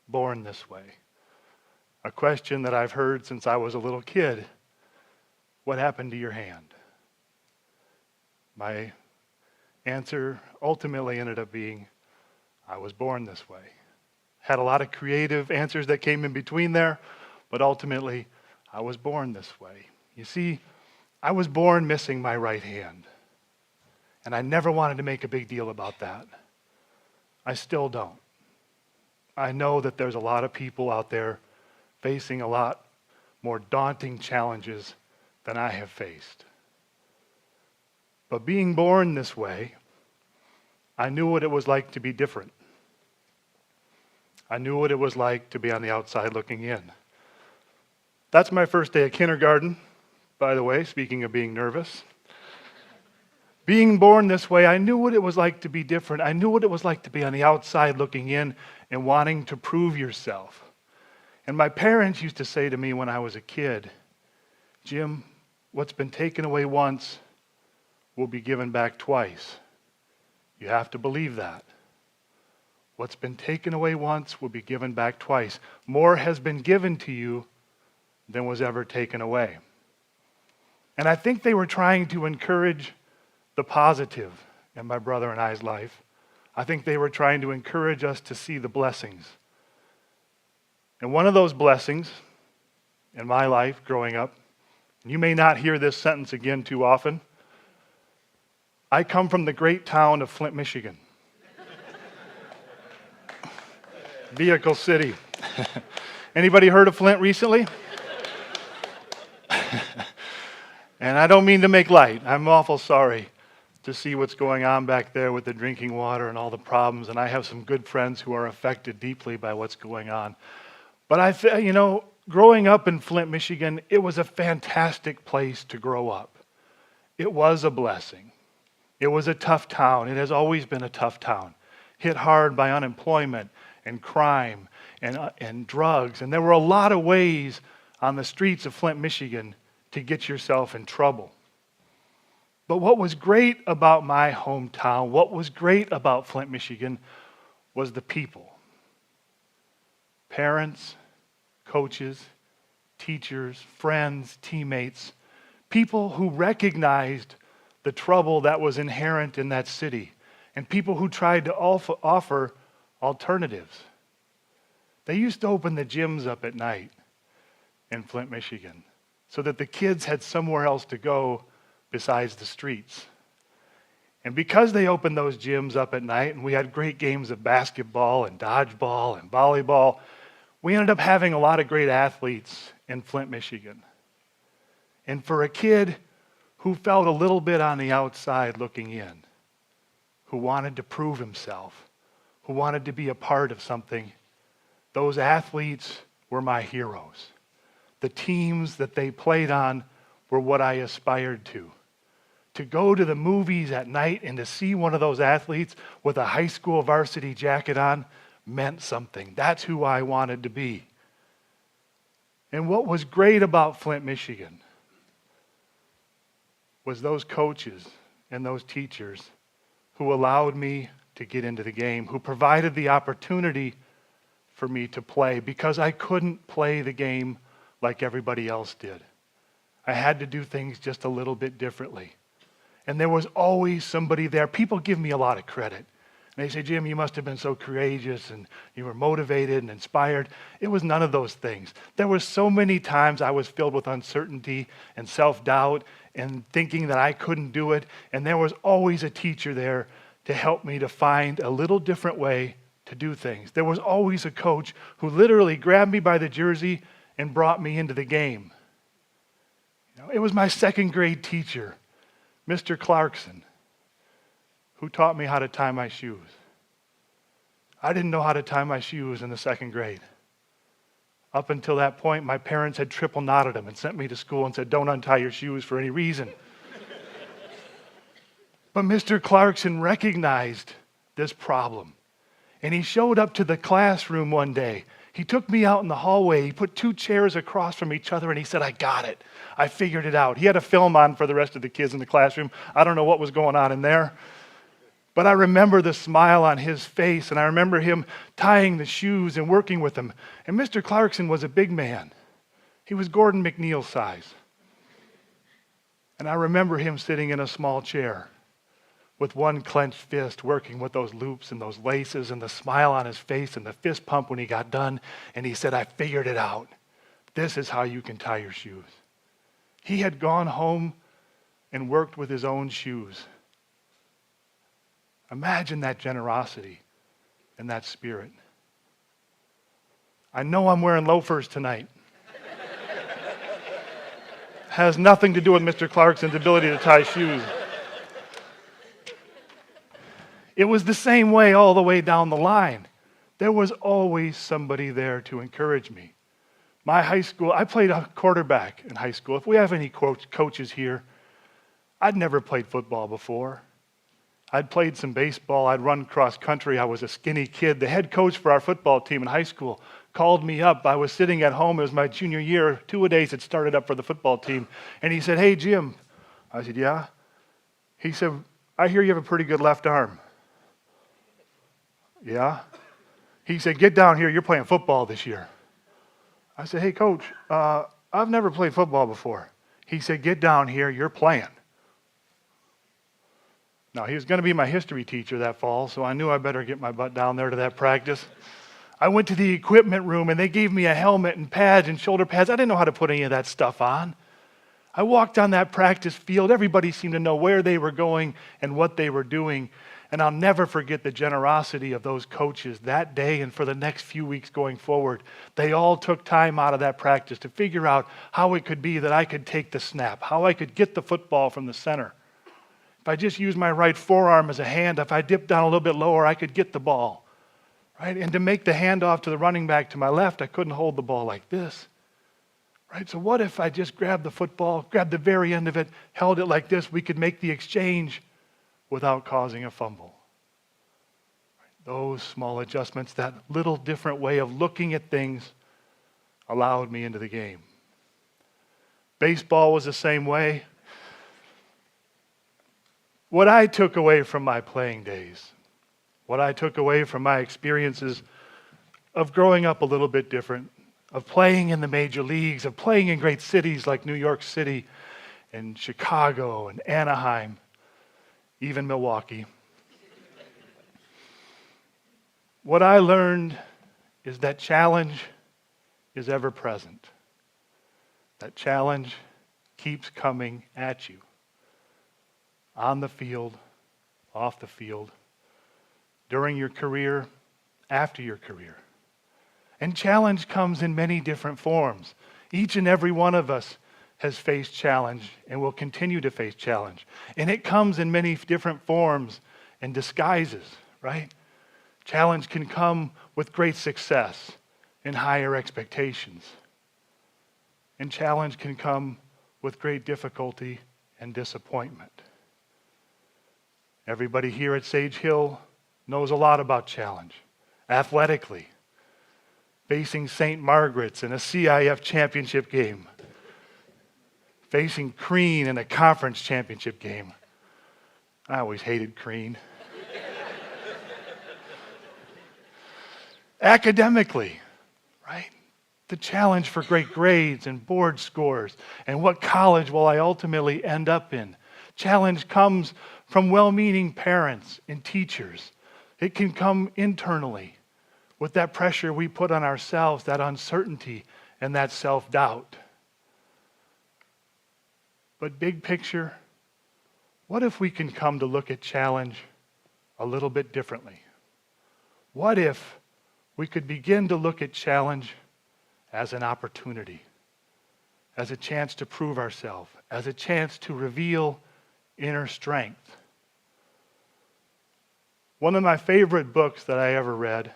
born this way? A question that I've heard since I was a little kid. What happened to your hand? My answer ultimately ended up being, I was born this way. Had a lot of creative answers that came in between there, but ultimately, I was born this way. You see, I was born missing my right hand, and I never wanted to make a big deal about that. I still don't. I know that there's a lot of people out there facing a lot more daunting challenges than I have faced. But being born this way, I knew what it was like to be different. I knew what it was like to be on the outside looking in. That's my first day of kindergarten, by the way, speaking of being nervous. Being born this way, I knew what it was like to be different. I knew what it was like to be on the outside looking in and wanting to prove yourself. And my parents used to say to me when I was a kid, Jim, what's been taken away once will be given back twice. You have to believe that. What's been taken away once will be given back twice. More has been given to you than was ever taken away. And I think they were trying to encourage the positive in my brother and I's life. I think they were trying to encourage us to see the blessings. And one of those blessings in my life growing up, and you may not hear this sentence again too often, I come from the great town of Flint, Michigan. Vehicle City. Anybody heard of Flint recently? And I don't mean to make light. I'm awful sorry to see what's going on back there with the drinking water and all the problems. And I have some good friends who are affected deeply by what's going on. But growing up in Flint, Michigan, it was a fantastic place to grow up. It was a blessing. It was a tough town. It has always been a tough town. Hit hard by unemployment and crime and drugs. And there were a lot of ways on the streets of Flint, Michigan to get yourself in trouble. But what was great about my hometown, what was great about Flint, Michigan, was the people. Parents, coaches, teachers, friends, teammates, people who recognized the trouble that was inherent in that city, and people who tried to offer alternatives. They used to open the gyms up at night in Flint, Michigan, so that the kids had somewhere else to go besides the streets. And because they opened those gyms up at night, and we had great games of basketball and dodgeball and volleyball, we ended up having a lot of great athletes in Flint, Michigan. And for a kid who felt a little bit on the outside looking in, who wanted to prove himself, who wanted to be a part of something, those athletes were my heroes. The teams that they played on were what I aspired to. To go to the movies at night and to see one of those athletes with a high school varsity jacket on meant something. That's who I wanted to be. And what was great about Flint, Michigan was those coaches and those teachers who allowed me to get into the game, who provided the opportunity for me to play because I couldn't play the game like everybody else did. I had to do things just a little bit differently. And there was always somebody there. People give me a lot of credit. And they say, Jim, you must have been so courageous and you were motivated and inspired. It was none of those things. There were so many times I was filled with uncertainty and self-doubt and thinking that I couldn't do it. And there was always a teacher there to help me to find a little different way to do things. There was always a coach who literally grabbed me by the jersey and brought me into the game. It was my second grade teacher, Mr. Clarkson, who taught me how to tie my shoes. I didn't know how to tie my shoes in the second grade. Up until that point, my parents had triple knotted them and sent me to school and said, don't untie your shoes for any reason. But Mr. Clarkson recognized this problem. And he showed up to the classroom one day. He took me out in the hallway. He put two chairs across from each other and he said, I got it. I figured it out. He had a film on for the rest of the kids in the classroom. I don't know what was going on in there. But I remember the smile on his face, and I remember him tying the shoes and working with him. And Mr. Clarkson was a big man. He was Gordon McNeil's size. And I remember him sitting in a small chair with one clenched fist, working with those loops and those laces and the smile on his face and the fist pump when he got done. And he said, "I figured it out. This is how you can tie your shoes." He had gone home and worked with his own shoes. Imagine that generosity and that spirit. I know I'm wearing loafers tonight. Has nothing to do with Mr. Clarkson's ability to tie shoes. It was the same way all the way down the line. There was always somebody there to encourage me. My high school, I played a quarterback in high school. If we have any coaches here, I'd never played football before. I'd played some baseball. I'd run cross country. I was a skinny kid. The head coach for our football team in high school called me up. I was sitting at home. It was my junior year. Two-a-days had started up for the football team. And he said, "Hey, Jim." I said, "Yeah." He said, "I hear you have a pretty good left arm." "Yeah." He said, "Get down here. You're playing football this year." I said, "Hey, Coach, I've never played football before." He said, "Get down here. You're playing." Now, he was going to be my history teacher that fall, so I knew I better get my butt down there to that practice. I went to the equipment room, and they gave me a helmet and pads and shoulder pads. I didn't know how to put any of that stuff on. I walked on that practice field. Everybody seemed to know where they were going and what they were doing. And I'll never forget the generosity of those coaches that day and for the next few weeks going forward. They all took time out of that practice to figure out how it could be that I could take the snap, how I could get the football from the center. If I just used my right forearm as a hand, if I dipped down a little bit lower, I could get the ball, right? And to make the handoff to the running back to my left, I couldn't hold the ball like this, right? So what if I just grabbed the football, grabbed the very end of it, held it like this? We could make the exchange without causing a fumble. Those small adjustments, that little different way of looking at things allowed me into the game. Baseball was the same way. What I took away from my playing days, what I took away from my experiences of growing up a little bit different, of playing in the major leagues, of playing in great cities like New York City and Chicago and Anaheim, even Milwaukee. What I learned is that challenge is ever present. That challenge keeps coming at you. On the field, off the field, during your career, after your career. And challenge comes in many different forms. Each and every one of us has faced challenge and will continue to face challenge. And it comes in many different forms and disguises, right? Challenge can come with great success and higher expectations. And challenge can come with great difficulty and disappointment. Everybody here at Sage Hill knows a lot about challenge. Athletically, facing St. Margaret's in a CIF championship game, facing Crean in a conference championship game. I always hated Crean. Academically, right? The challenge for great grades and board scores and what college will I ultimately end up in. Challenge comes from well-meaning parents and teachers. It can come internally with that pressure we put on ourselves, that uncertainty and that self-doubt. But big picture, what if we can come to look at challenge a little bit differently? What if we could begin to look at challenge as an opportunity, as a chance to prove ourselves, as a chance to reveal inner strength? One of my favorite books that I ever read,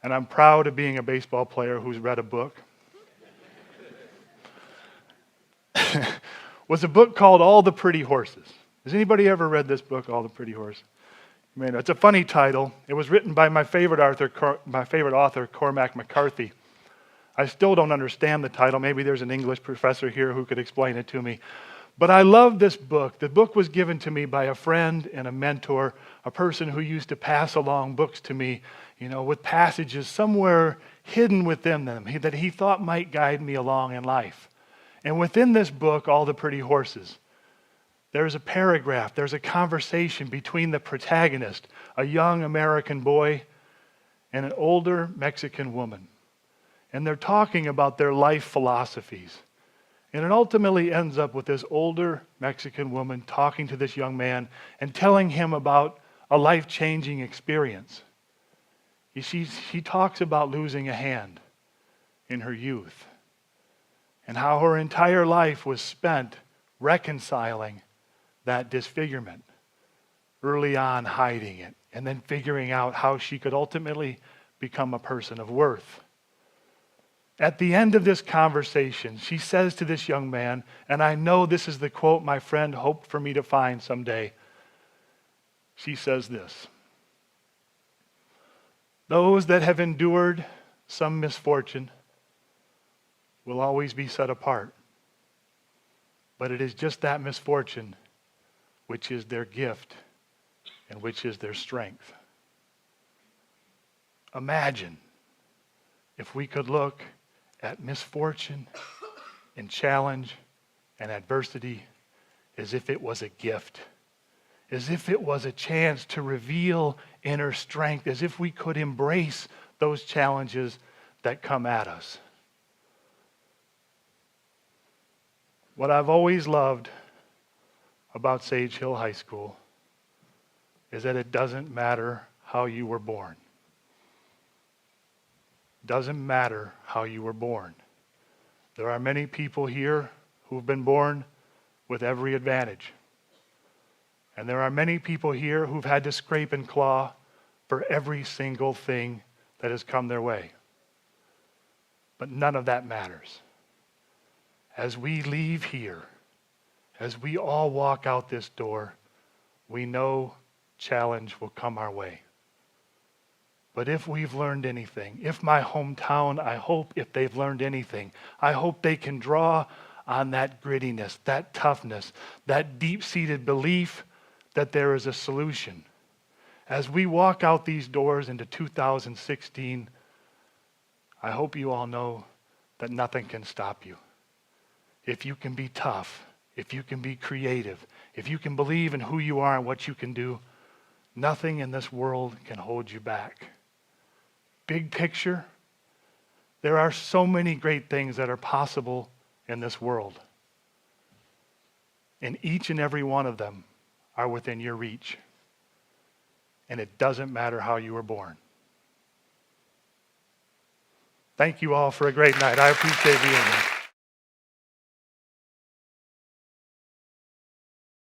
and I'm proud of being a baseball player who's read a book, was a book called All the Pretty Horses. Has anybody ever read this book, All the Pretty Horses? You may know. It's a funny title. It was written by my favorite author, Cormac McCarthy. I still don't understand the title. Maybe there's an English professor here who could explain it to me. But I love this book. The book was given to me by a friend and a mentor, a person who used to pass along books to me, with passages somewhere hidden within them that he thought might guide me along in life. And within this book, All the Pretty Horses, there's a paragraph, there's a conversation between the protagonist, a young American boy, and an older Mexican woman. And they're talking about their life philosophies. And it ultimately ends up with this older Mexican woman talking to this young man and telling him about a life-changing experience. She talks about losing a hand in her youth and how her entire life was spent reconciling that disfigurement, early on hiding it, and then figuring out how she could ultimately become a person of worth. At the end of this conversation, she says to this young man, and I know this is the quote my friend hoped for me to find someday. She says this: "Those that have endured some misfortune will always be set apart. But it is just that misfortune which is their gift and which is their strength." Imagine if we could look at misfortune and challenge and adversity as if it was a gift, as if it was a chance to reveal inner strength, as if we could embrace those challenges that come at us. What I've always loved about Sage Hill High School is that it doesn't matter how you were born. Doesn't matter how you were born. There are many people here who've been born with every advantage. And there are many people here who've had to scrape and claw for every single thing that has come their way. But none of that matters. As we leave here, as we all walk out this door, we know challenge will come our way. But if we've learned anything, if my hometown, I hope if they've learned anything, I hope they can draw on that grittiness, that toughness, that deep-seated belief that there is a solution. As we walk out these doors into 2016, I hope you all know that nothing can stop you. If you can be tough, if you can be creative, if you can believe in who you are and what you can do, nothing in this world can hold you back. Big picture, there are so many great things that are possible in this world. And each and every one of them are within your reach. And it doesn't matter how you were born. Thank you all for a great night. I appreciate being here.